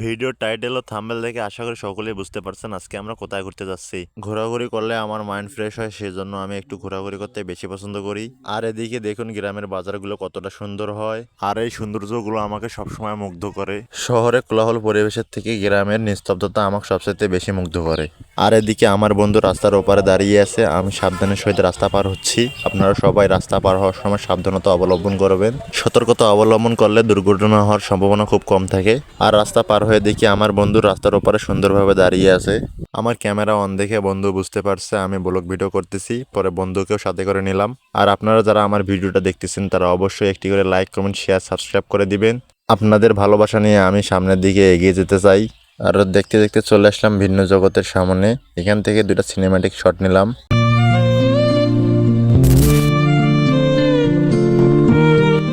Video title ও thumbnail দেখে আশা করি সকলেই বুঝতে পারছেন আজকে আমরা কোথায় ঘুরতে যাচ্ছি। ঘোরাঘুরি করলে আমার মাইন্ড ফ্রেশ হয়, সেজন্য আমি একটু ঘোরাঘুরি করতে বেশি পছন্দ করি। আর এদিকে দেখুন গ্রামের বাজারগুলো কতটা সুন্দর হয়, আর এই সৌন্দর্যগুলো আমাকে সবসময় মুগ্ধ করে। শহরে কোলাহল পরিবেশের থেকে গ্রামের নিস্তব্ধতা আমাকে সবচেয়ে বেশি মুগ্ধ করে। আর এদিকে আমার বন্ধু রাস্তার ওপারে দাঁড়িয়ে আছে, আমি সাবধানের সহিত রাস্তা পার হচ্ছি। আপনারা সবাই রাস্তা পার হওয়ার সময় সাবধানতা অবলম্বন করবেন। সতর্কতা অবলম্বন করলে দুর্ঘটনা হওয়ার সম্ভাবনা খুব কম থাকে। আর রাস্তা পার হয়ে দেখি আমার বন্ধু রাস্তার ওপারে সুন্দরভাবে দাঁড়িয়ে আছে। আমার ক্যামেরা অন দেখে বন্ধু বুঝতে পারছে আমি ব্লগ ভিডিও করতেছি, পরে বন্ধুকেও সাথে করে নিলাম। আর আপনারা যারা আমার ভিডিওটা দেখতেছেন তারা অবশ্যই একটি করে লাইক, কমেন্ট, শেয়ার, সাবস্ক্রাইব করে দিবেন। আপনাদের ভালোবাসা নিয়ে আমি সামনের দিকে এগিয়ে যেতে চাই। আর দেখতে দেখতে চলে আসলাম ভিন্ন জগতের সামনে। এখান থেকে দুটা সিনেম্যাটিক শট নিলাম।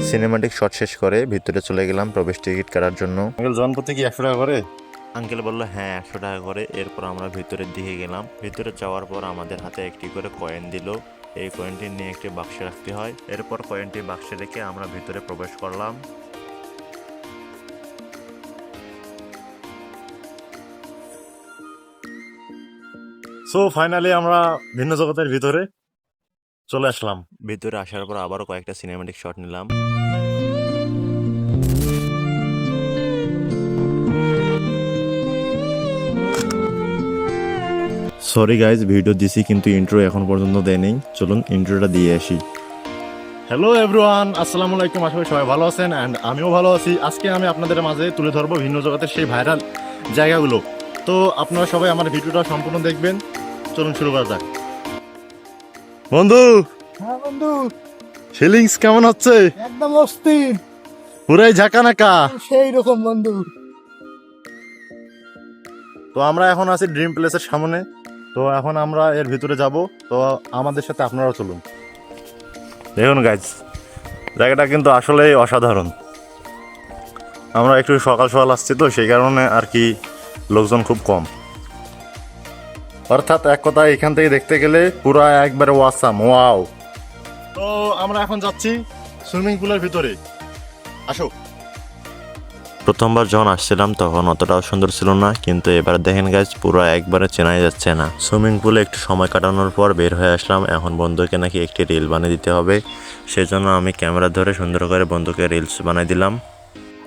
সিনেম্যাটিক শট শেষ করে ভিতরে চলে গেলাম প্রবেশ টিকিট কাটার জন্য। জনপ্রতি কি 100 টাকা করে? আঙ্কেল বললো হ্যাঁ 100 টাকা করে। এরপর আমরা ভিতরের দিকে গেলাম। ভিতরে যাওয়ার পর আমাদের হাতে একটি করে কয়েন দিল। এই কয়েনটি নিয়ে একটি বাক্সে রাখতে হয়। এরপর কয়েনটি বাক্সে রেখে আমরা ভিতরে প্রবেশ করলাম। সো ফাইনালি আমরা ভিন্ন জগতের ভিতরে চলে আসলাম। ভিতরে আসার পর আবারও কয়েকটা সিনেম্যাটিক শট নিলাম। সরি গাইজ, ভিডিও দিছি কিন্তু ইন্ট্রো এখন পর্যন্ত দেয়নি। চলুন ইন্ট্রোটা দিয়ে আসি। হ্যালো এভরিওয়ান, আসসালামু আলাইকুম। আশা করি সবাই ভালো আছেন অ্যান্ড আমিও ভালো আছি। আজকে আমি আপনাদের মাঝে তুলে ধরবো ভিন্ন জগতের সেই ভাইরাল জায়গাগুলো। তো আপনারা সবাই আমার ভিডিওটা সম্পূর্ণ দেখবেন। চলুন শুরু করা যাক। বন্ধু, হ্যাঁ বন্ধু, ফিলিংস কেমন হচ্ছে? একদম অস্থির, পুরাই ঝাঁকানাকা। সেই রকম বন্ধু। তো আমরা এখন আছি ড্রিম প্লেসের সামনে। তো এখন আমরা এর ভিতরে যাব। তো আমাদের সাথে আপনারাও চলুন। দেখুন গাইজ, জায়গাটা কিন্তু আসলেই অসাধারণ। আমরা একটু সকাল সকাল আসছি তো সেই কারণে আর কি লোকজন খুব কম। অর্থাৎ এক কথায় এখান থেকে দেখতে গেলে পুরো একবারে ওয়াসাম, ওয়াও। তো আমরা এখন যাচ্ছি সুইমিং পুলের ভিতরে। আসো। প্রথমবার যখন আসছিলাম তখন অতটাও সুন্দর ছিল না, কিন্তু এবার দেখেন গাইজ পুরো একবারে চেনাই যাচ্ছে না। সুইমিং পুলে একটু সময় কাটানোর পর বের হয়ে আসলাম। এখন বন্ধুকে নাকি একটি রিল বানিয়ে দিতে হবে, সেজন্য আমি ক্যামেরা ধরে সুন্দর করে বন্ধুকে রিলস বানিয়ে দিলাম।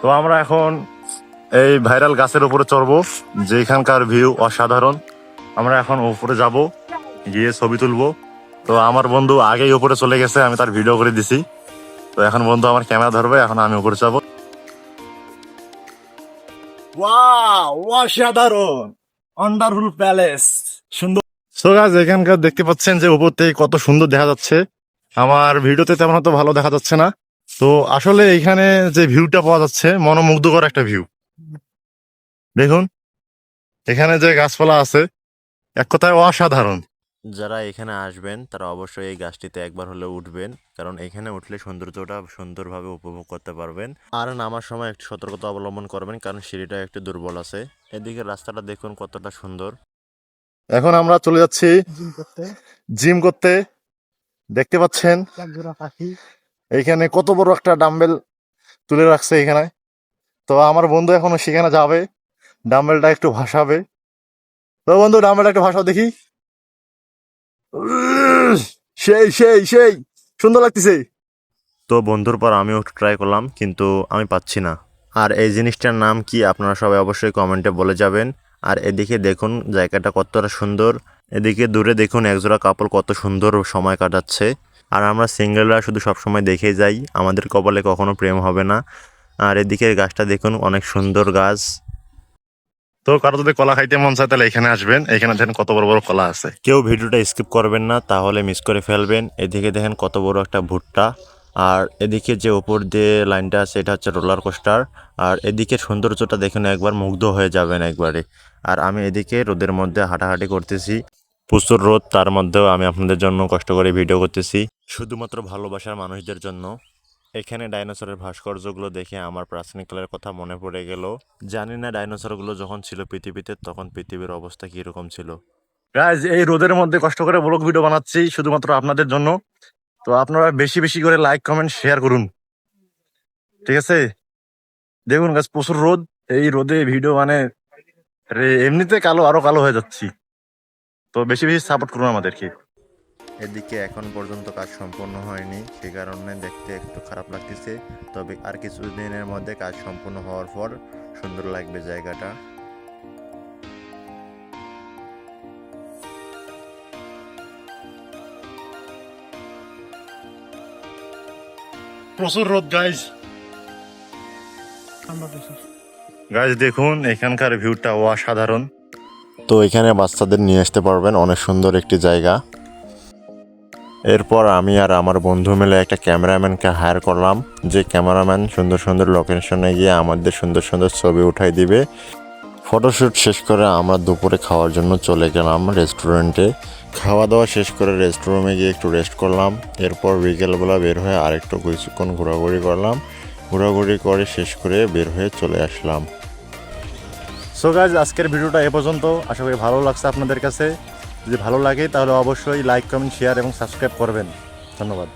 তো আমরা এখন এই ভাইরাল গাছের উপরে চড়বো, যেখানকার ভিউ অসাধারণ। আমরা এখন উপরে যাব, গিয়ে ছবি তুলবো। তো আমার বন্ধু আগেই উপরে চলে গেছে, আমি তার ভিডিও করে দিছি। তো এখন বন্ধু আমার ক্যামেরা ধরবে, এখন আমি উপরে যাবো। ওয়াও, অসাধারণ, ওয়ান্ডারফুল প্যালেস, সুন্দর। সো গাইস, এখানকার দেখতে পাচ্ছেন যে উপর থেকে কত সুন্দর দেখা যাচ্ছে। আমার ভিডিওতে তেমন হয়তো ভালো দেখা যাচ্ছে না। তো আসলে এখানে যে ভিউটা পাওয়া যাচ্ছে মনোমুগ্ধকর একটা ভিউ। দেখুন এখানে যে গাছপালা আছে, এক কথায় অসাধারণ। যারা এখানে আসবেন তারা অবশ্যই এই গাছটিতে একবার হলেও উঠবেন, কারণ এখানে উঠলে সৌন্দর্যটা সুন্দরভাবে উপভোগ করতে পারবেন। আর নামার সময় একটু সতর্কতা অবলম্বন করবেন, কারণ সিঁড়িটা একটু দুর্বল আছে। এদিকে রাস্তাটা দেখুন কতটা সুন্দর। এখন আমরা চলে যাচ্ছি জিম করতে জিম করতে। দেখতে পাচ্ছেন এক জোড়া পাখি। এইখানে কত বড় একটা ডাম্বেল তুলে রাখছে এখানে। তো আমার বন্ধু এখনো সেখানে যাবে, ডাম্বেলটা একটু ভাসাবে। তো বন্ধু ডাম্বেলটা একটু ভাসাও দেখি। সেই সেই সেই সুন্দর লাগতেছে। তো বন্ধুর পর আমিও একটু ট্রাই করলাম, কিন্তু আমি পাচ্ছি না। আর এই জিনিসটার নাম কি আপনারা সবাই অবশ্যই কমেন্টে বলে যাবেন। আর এদিকে দেখুন জায়গাটা কতটা সুন্দর। এদিকে দূরে দেখুন একজোড়া কাপল কত সুন্দর সময় কাটাচ্ছে। আর আমরা সিঙ্গেলরা শুধু সবসময় দেখে যাই, আমাদের কপালে কখনো প্রেম হবে না। আর এদিকে গাছটা দেখুন অনেক সুন্দর গাছ। তো কারো যদি কলা খাইতে মন চায় তাহলে এখানে আসবেন, এখানে দেখেন কত বড় বড় কলা আছে। কেউ ভিডিওটা স্কিপ করবেন না, তাহলে মিস করে ফেলবেন। এদিকে দেখেন কত বড় একটা ভুট্টা। আর এদিকে যে উপর দিয়ে লাইনটা আছে এটা হচ্ছে রোলার কোস্টার। আর এদিকে সৌন্দর্যটা দেখুন, একবার মুগ্ধ হয়ে যাবেন একবারে। আর আমি এদিকে রোদের মধ্যে হাঁটাহাঁটি করতেছি, প্রচুর রোদ, তার মধ্যেও আমি আপনাদের জন্য কষ্ট করে ভিডিও করতেছি, শুধুমাত্র ভালোবাসার মানুষদের জন্য। এখানে ডাইনোসরের ভাস্কর্যগুলো দেখে আমার প্রাচীনকালের কথা মনে পড়ে গেল। জানি না ডাইনোসরগুলো যখন ছিল পৃথিবীতে তখন পৃথিবীর অবস্থা কীরকম ছিল। গাইজ, এই রোদের মধ্যে কষ্ট করে ব্লগ ভিডিও বানাচ্ছি শুধুমাত্র আপনাদের জন্য। তো আপনারা বেশি বেশি করে লাইক, কমেন্ট, শেয়ার করুন, ঠিক আছে? দেখুন গাছ, প্রচুর রোদ, এই রোদে ভিডিও মানে এমনিতে কালো আরো কালো হয়ে যাচ্ছি। তো বেশি বেশি সাপোর্ট করুন আমাদেরকে। এদিকে এখন পর্যন্ত কাজ সম্পূর্ণ হয়নি, সে কারণে দেখতে একটু খারাপ লাগতেছে। তবে আর কিছুদিনের মধ্যে কাজ সম্পূর্ণ হওয়ার পর সুন্দর লাগবে জায়গাটা। প্রচুর রোদ গাইজ। ঠান্ডা প্রচুর। গাইজ দেখুন এখানকার ভিউটা অসাধারণ। তো এখানে বাচ্চাদের নিয়ে আসতে পারবেন, অনেক সুন্দর একটি জায়গা। এরপর আমি আর আমার বন্ধু মিলে একটা ক্যামেরাম্যানকে হায়ার করলাম, যে ক্যামেরাম্যান সুন্দর সুন্দর লোকেশনে গিয়ে আমাদের সুন্দর সুন্দর ছবি উঠাই দিবে। ফটোশ্যুট শেষ করে আমরা দুপুরে খাওয়ার জন্য চলে গেলাম রেস্টুরেন্টে। খাওয়া দাওয়া শেষ করে রেস্টুরেন্টে গিয়ে একটু রেস্ট করলাম। এরপর বিকেলবেলা বের হয়ে আরেকটু কিছুক্ষণ ঘোরাঘুরি করলাম। ঘোরাঘুরি করে শেষ করে বের হয়ে চলে আসলাম। সো গাইজ আজকের ভিডিওটা এ পর্যন্ত। আশা করি ভালো লাগছে আপনাদের কাছে। যদি ভালো লাগে তাহলে অবশ্যই লাইক, কমেন্ট, শেয়ার এবং সাবস্ক্রাইব করবেন। ধন্যবাদ।